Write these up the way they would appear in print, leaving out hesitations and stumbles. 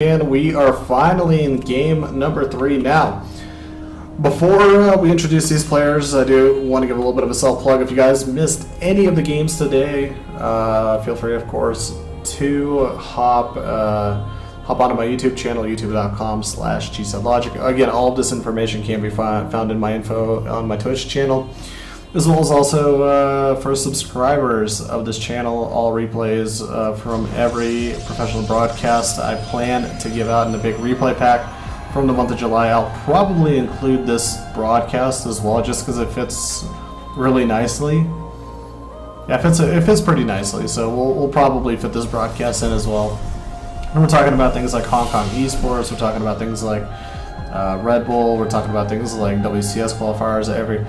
And we are finally in game number 3 now. Before we introduce these players, I do want to give a little bit of a self-plug. If you guys missed any of the games today, feel free, of course, to hop onto my YouTube channel, youtube.com/GSetLogic. Again, all of this information can be found in my info on my Twitch channel, as well as also for subscribers of this channel, all replays from every professional broadcast I plan to give out in a big replay pack from the month of July. I'll probably include this broadcast as well, just because it fits really nicely. Yeah, it fits pretty nicely, so we'll probably fit this broadcast in as well. And we're talking about things like Hong Kong esports, we're talking about things like Red Bull, we're talking about things like HKES qualifiers, every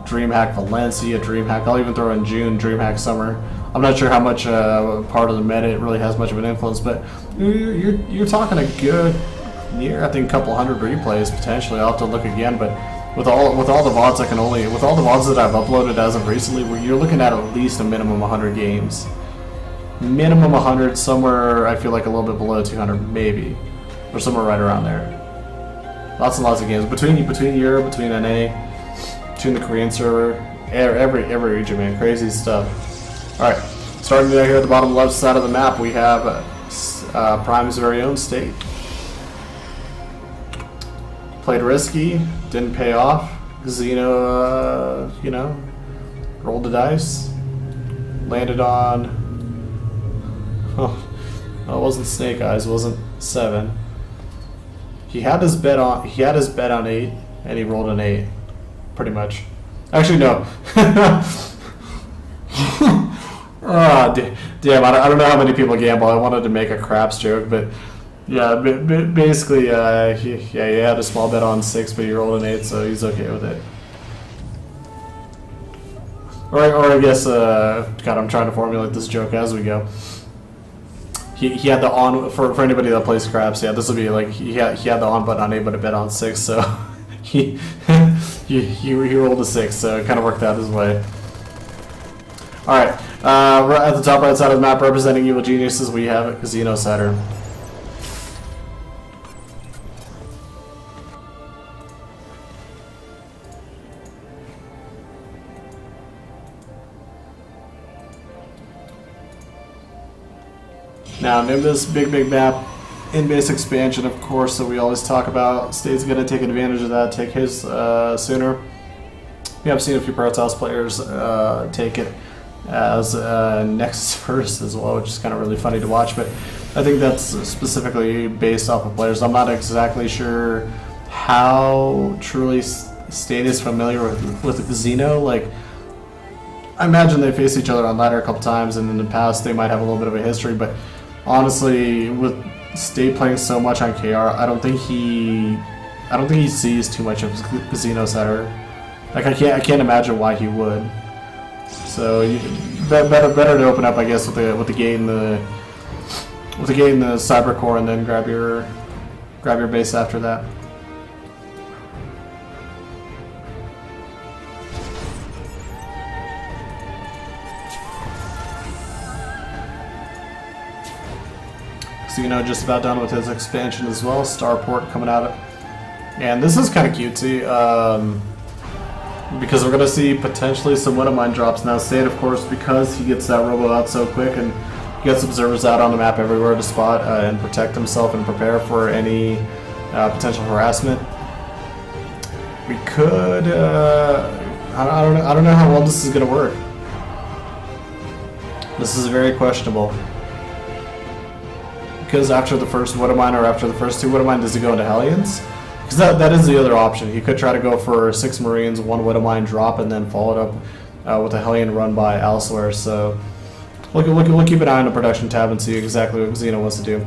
DreamHack Valencia, DreamHack, I'll even throw in June, DreamHack Summer. I'm not sure how much part of the meta it really has much of an influence, but you're talking a good, near I think a couple hundred replays potentially. I'll have to look again, but with all the VODs with all the VODs that I've uploaded as of recently, you're looking at least a minimum 100 games. Minimum 100, somewhere I feel like a little bit below 200 maybe, or somewhere right around there. Lots and lots of games between Europe, between NA, between the Korean server, every region, man, crazy stuff. All right, starting down here at the bottom left side of the map, we have Prime's very own State. Played risky, didn't pay off. Xeno, rolled the dice, landed on. Oh, it wasn't Snake Eyes. It wasn't 7. He had his bet on 8, and he rolled an 8, pretty much. Actually, no. Oh, damn! I don't know how many people gamble. I wanted to make a craps joke, but yeah, basically, he had a small bet on 6, but he rolled an 8, so he's okay with it. Or I guess, God, I'm trying to formulate this joke as we go. He had the on for anybody that plays craps. Yeah, this would be like he had the on button on 8, but a bet on 6. So he rolled a 6. So it kind of worked out his way. All right, at the top right side of the map, representing Evil Geniuses, we have EGXenocider. Now, Nimbus, big map, in-base expansion, of course, that we always talk about. State's going to take advantage of that, take his sooner. We have seen a few Protoss players take it as Nexus first as well, which is kind of really funny to watch, but I think that's specifically based off of players. I'm not exactly sure how truly State is familiar with Xeno. Like, I imagine they faced each other on ladder a couple times, and in the past they might have a little bit of a history, but honestly, with State playing so much on KR, I don't think he sees too much of EGXenocider. Like, I can't imagine why he would. So better to open up, I guess, with the gate in the cyber core, and then grab your base after that. Just about done with his expansion as well. Starport coming out, and this is kind of cutesy because we're going to see potentially some Widowmine drops. Now, State, of course, because he gets that robo out so quick and gets observers out on the map everywhere to spot and protect himself and prepare for any potential harassment. We could. I don't know how well this is going to work. This is very questionable. Because after the first Widowmine, or after the first 2 Widowmine, does he go into Hellions? Because that is the other option. He could try to go for 6 Marines, 1 Widowmine drop, and then follow it up with a Hellion run by elsewhere. So we'll keep an eye on the production tab and see exactly what Xeno wants to do.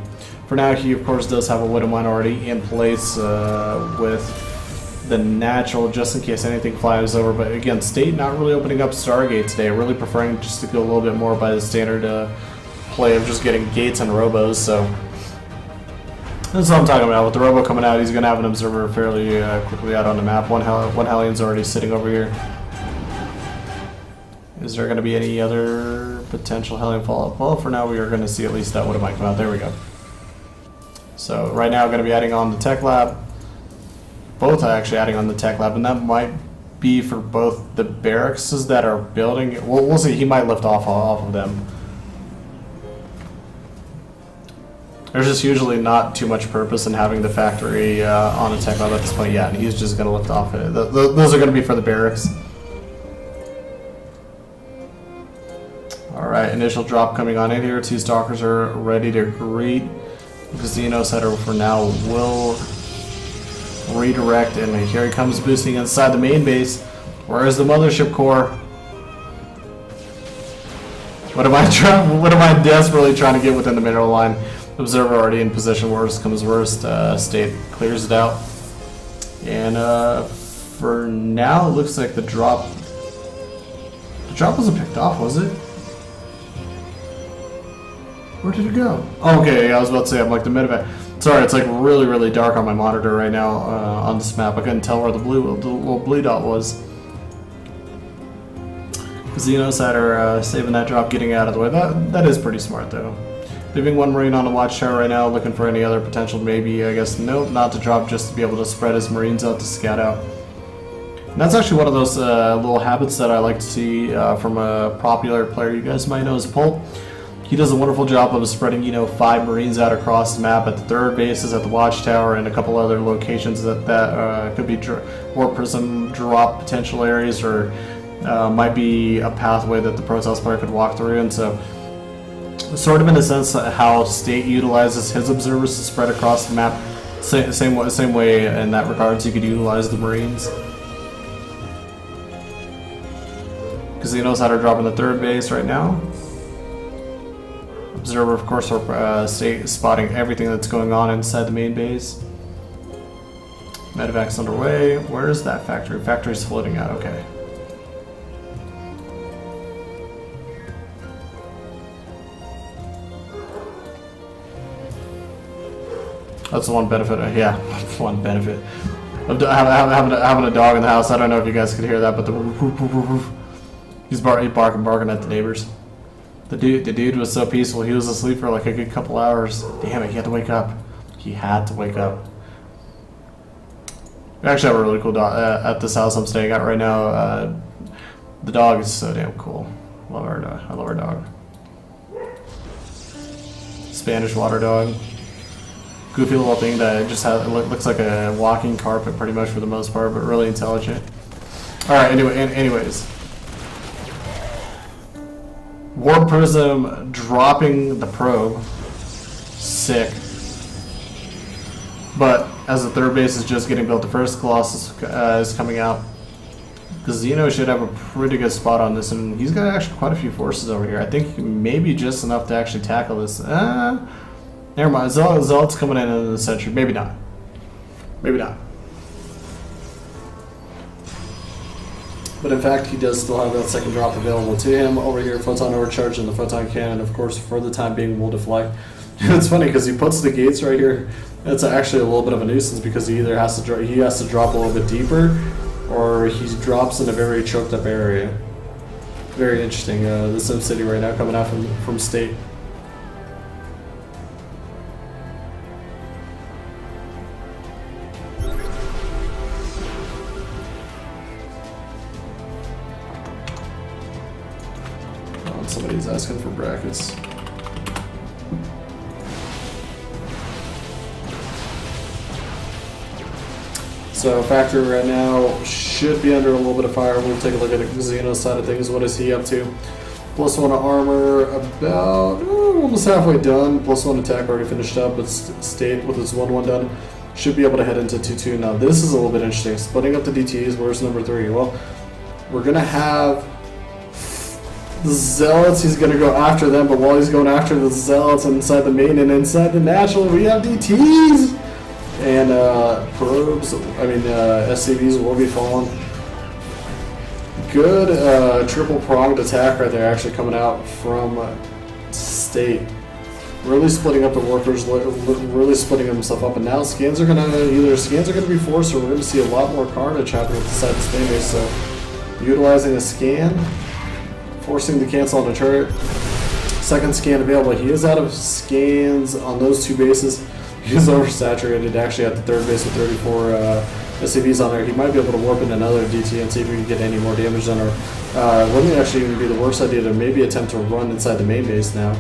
For now, he of course does have a Widowmine already in place with the natural, just in case anything flies over. But again, State not really opening up Stargate today, really preferring just to go a little bit more by the standard play of just getting gates and robos. So that's what I'm talking about. With the robo coming out, he's going to have an observer fairly quickly out on the map. One Hellion's already sitting over here. Is there going to be any other potential Hellion follow-up? Well, for now we are going to see at least that Widowmine come out. There we go. So right now, I'm going to be adding on the tech lab. Both are actually adding on the tech lab, and that might be for both the barracks that are building. We'll see. He might lift off of them. There's just usually not too much purpose in having the factory on a tech lab at this point yet, and he's just going to lift off it. Those are going to be for the barracks. Alright, initial drop coming on in here. 2 stalkers are ready to greet. EGXenocider for now will redirect, and here he comes boosting inside the main base. Where is the mothership core? What am I desperately trying to get within the mineral line? Observer already in position. Worst comes worst. State clears it out. And for now, it looks like the drop wasn't picked off, was it? Where did it go? Oh, okay, yeah, I was about to say, I'm like the medevac. Sorry, it's like really, really dark on my monitor right now on this map. I couldn't tell where the little blue dot was. EGXenocider saving that drop, getting out of the way. That is pretty smart, though. Leaving 1 Marine on the watchtower right now, looking for any other potential, maybe, I guess, nope, not to drop, just to be able to spread his Marines out to scout out. And that's actually one of those little habits that I like to see from a popular player you guys might know as Pulp. He does a wonderful job of spreading, 5 Marines out across the map at the 3rd bases, at the watchtower, and a couple other locations that could be war prism drop potential areas, or might be a pathway that the Protoss player could walk through. And so, sort of in a sense, how State utilizes his observers to spread across the map, same way in that regards you could utilize the Marines. EGXenocider dropping the 3rd base right now. Observer, of course, State spotting everything that's going on inside the main base. Medevac's underway. Where is that factory? Factory's floating out. Okay. That's the one benefit. Yeah, one benefit of having a dog in the house. I don't know if you guys could hear that, but he's barking at the neighbors. The dude was so peaceful. He was asleep for like a good couple hours. Damn it, he had to wake up. He had to wake up. We actually have a really cool dog at this house I'm staying at right now. The dog is so damn cool. Love our dog. I love our dog. Spanish water dog. Goofy little thing that just looks like a walking carpet pretty much for the most part, but really intelligent. Alright, anyways. Warp Prism dropping the probe. Sick. But as the 3rd base is just getting built, the first Colossus is coming out. Xeno should have a pretty good spot on this, and he's got actually quite a few forces over here. I think maybe just enough to actually tackle this. Never mind. Zealot's coming in the century. Maybe not. Maybe not. But in fact, he does still have that 2nd drop available to him. Over here, Photon Overcharge and the Photon Cannon, of course, for the time being, will deflect. It's funny because he puts the gates right here. It's actually a little bit of a nuisance because he either has to drop a little bit deeper, or he drops in a very choked up area. Very interesting. The Sim City right now coming out from State. Somebody's asking for brackets. So factory right now should be under a little bit of fire. We'll take a look at Xeno's side of things. What is he up to? +1 armor, about almost halfway done. +1 attack already finished up, but State with his 1-1 done should be able to head into 2-2. Now this is a little bit interesting. Splitting up the DTs. Where's number 3? Well, we're gonna have the Zealots. He's going to go after them, but while he's going after the Zealots inside the main and inside the natural, we have DTs! And probes, SCVs will be falling. Good triple-pronged attack right there actually coming out from State. Really splitting up the workers, really splitting himself up, and now scans are going to be forced, or we're going to see a lot more carnage happening with the side of the space base. So utilizing a scan, forcing the cancel on the turret. 2nd scan available. He is out of scans on those 2 bases. He's oversaturated actually at the third base with 34 SCVs on there. He might be able to warp in another DT and see if we can get any more damage done. Or wouldn't it actually even be the worst idea to maybe attempt to run inside the main base now?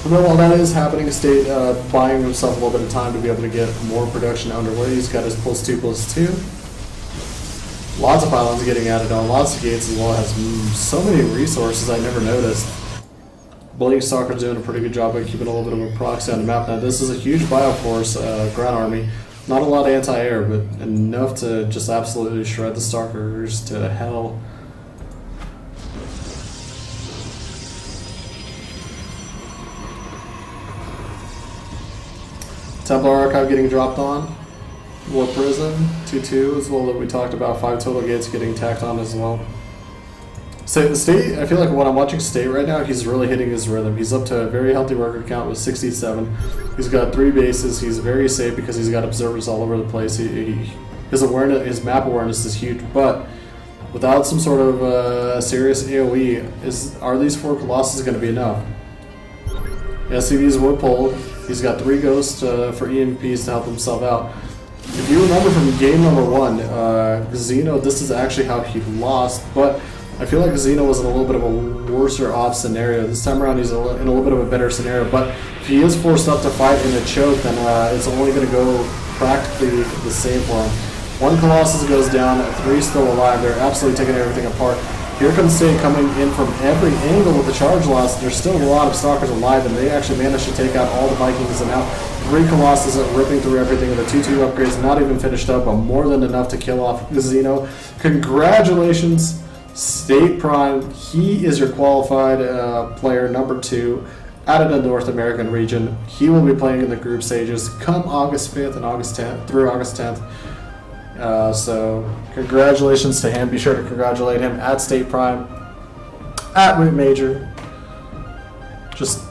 But while that is happening, State buying himself a little bit of time to be able to get more production underway. He's got his +2/+2. Lots of pylons getting added on, lots of gates as well. Has so many resources I never noticed. Blade Stalker's doing a pretty good job of keeping a little bit of a proxy on the map. Now this is a huge Bioforce ground army. Not a lot of anti-air, but enough to just absolutely shred the Stalkers to hell. Templar Archive getting dropped on. War Prison, 2-2 as well that we talked about. 5 total gates getting tacked on as well. So the State, I feel like when I'm watching State right now, he's really hitting his rhythm. He's up to a very healthy record count with 67. He's got 3 bases. He's very safe because he's got observers all over the place. His awareness, his map awareness is huge, but without some sort of serious AoE, are these 4 Colossus going to be enough? SCVs were pulled. He's got 3 ghosts for EMPs to help himself out. If you remember from game number 1, Xeno, this is actually how he lost, but I feel like Xeno was in a little bit of a worse off scenario. This time around he's in a little bit of a better scenario, but if he is forced up to fight in a choke, then it's only going to go practically the same for him. 1 Colossus goes down, 3 still alive. They're absolutely taking everything apart. Here comes State coming in from every angle with the charge loss. There's still a lot of Stalkers alive, and they actually managed to take out all the Vikings, and now 3 Colossus are ripping through everything, and the 2-2 upgrades not even finished up, but more than enough to kill off Xeno. Congratulations, StatePrime. He is your qualified player number 2 out of the North American region. He will be playing in the group stages come August 5th and August 10th through August 10th. So congratulations to him. Be sure to congratulate him at StatePrime, at Root Major. Just